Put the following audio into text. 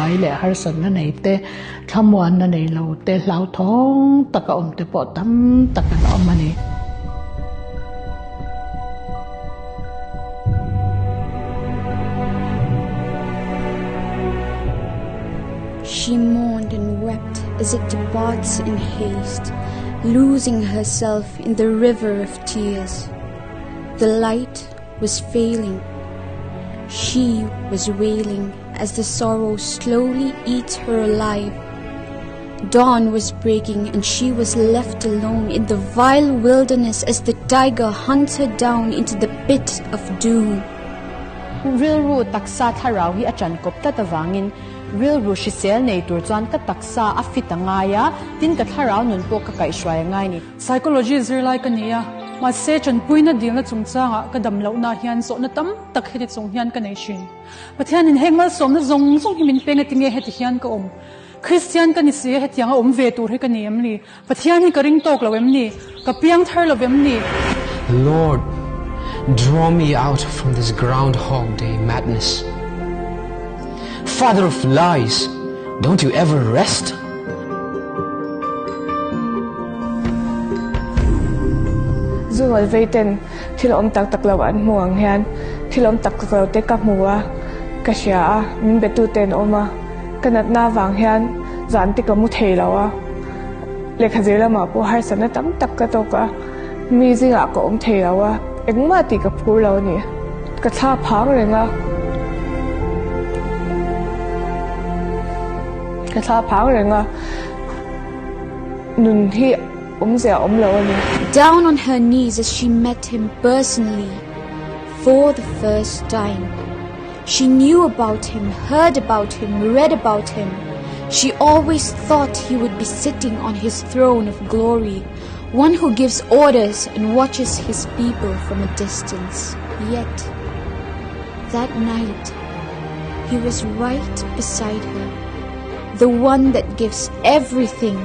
vai le hriselna nei te thamuan na nei lo te hlau thong taka te po tam takan omani She mourned and wept as it departs in haste, losing herself in the river of tears. The light was failing. She was wailing as the sorrow slowly eats her alive. Dawn was breaking and she was left alone in the vile wilderness as the tiger hunts her down into the pit of doom. rilru taksa tharau hi achan kop tatawangin rilru hrisel nei tur chuan ka taksa afitangaya tin ka tharau nun po ka kai shwai ngai ni psychology zirlai kania ma se chan puina dilna chungchanga ka damlo na hian so na tam tak heti chung hian ka nei shin pathian in hengmal som na zong zong himin penga tinge heti hian ka Kristian ka ni se hetianga ve tur he ka niam ni pathian hi ka ring tok lawem ni ka piang thar lawem ni Lord, draw me out from this Groundhog Day madness. Father of lies, don't you ever rest? Zuwal veiten thilom tak lawan muang hian thilom tak lo te ka muwa kasya min betu ten oma kanat na wang hian zan ti ka mu theilawa lekha zela ma po har sana tam tak ka to ka mi zinga ko theilawa engma ti ka phur lo ni ka tha phang renga ka tha phang renga nun hi Down on her knees as she met him personally for the first time. She knew about him, heard about him, read about him. She always thought he would be sitting on his throne of glory, one who gives orders and watches his people from a distance. Yet, that night, he was right beside her, the one that gives everything